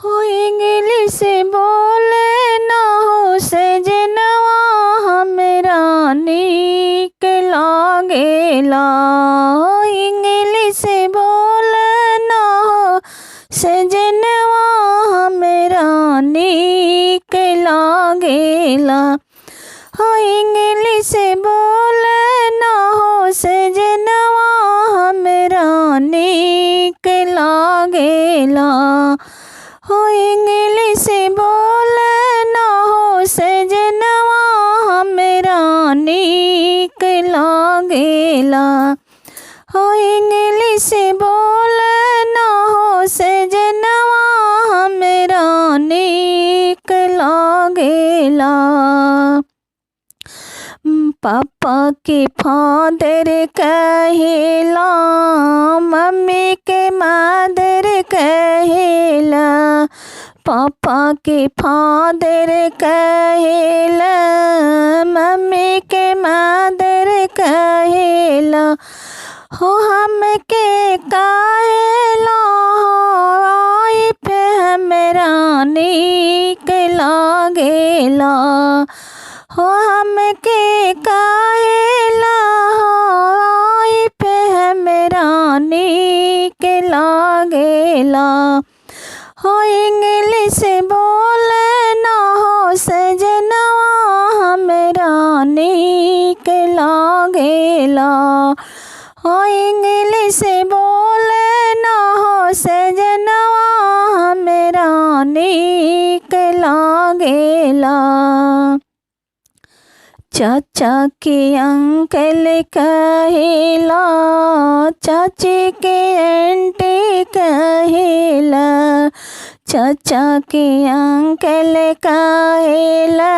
हो इंग्लिश बोले ना हो सजनवा हमरा नीक लागेला। हो इंग्लिश बोले ना हो सजनवा हमरा नीक लागेला। हो इंग्लिश बोले ना हो सजनवा हमरा नीक लागेला। हो इंग्लिश बोले ना हो सजनवा हमरा नीक लागेला। हो इंग्लिश बोले ना हो सजनवा हमरा नीक लागेला। पापा के फादर कहेला, मम्मी के मदर कहेला। पापा के फादर कहेला, मम्मी के मदर कहेला। हो हमके कहेला वाइफ हमरा नीक लागेला। हो हमके कहेला वाइफ हमरा नीक लागेला। हो इंग्लिश बोले ना हो सजनवा हमरा नीक लागेला। हो इंग्लिश बोले ना हो सजनवा हमरा नीक लागेला। चाचा के अंकल कहेला, चाची के आंटी कहेला। चाचा के अंकल कहेला,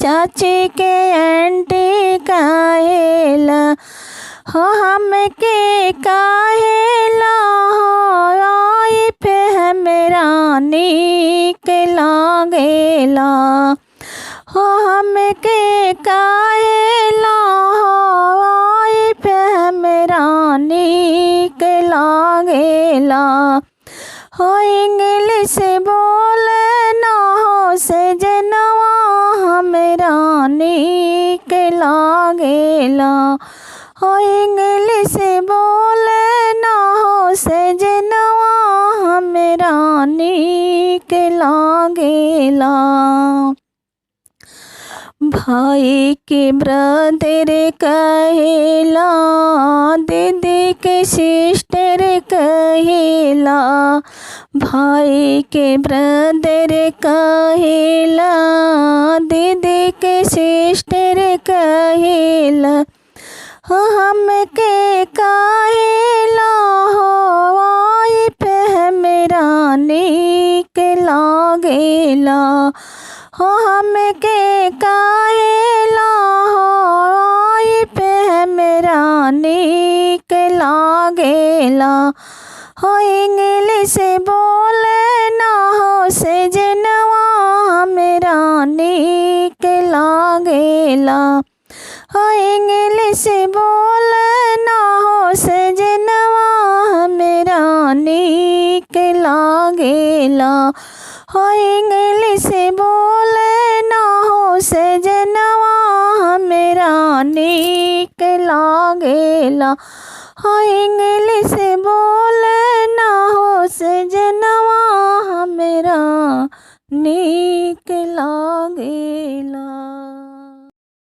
चाची के आंटी कहेला। हो हमके कहेला वाइफ हमरा नीक लागेला। हो हमके कहेला वाइफ हमरा नीक लागेला। हो इंग्लिश बोले ना हो सजनवा हमरा नीक लागेला। हो इंग्लिश बोले ना हो सजनवा हमरा नीक लागेला। भाई के ब्रदर कहेला, दीदी के सिस्टर कहेला। भाई के ब्रदर कहेला, दीदी के सिस्टर कहेला। हो हमके कहेला वाइफ हमरा नीक लागेला। हो हमके कहेला वाइफ हमरा नीक लागेला। हो इंग्लिश बोले ना हो सजनवा हमरा नीक लागेला। हो इंग्लिश बोले ना हो सजनवा हमरा नीक लागेला। हो इंग्लिश बोले ना हो सजनवा हमरा नीक लागेला। हो इंग्लिश बोले ना हो सजनवा हमरा नीक लागेला।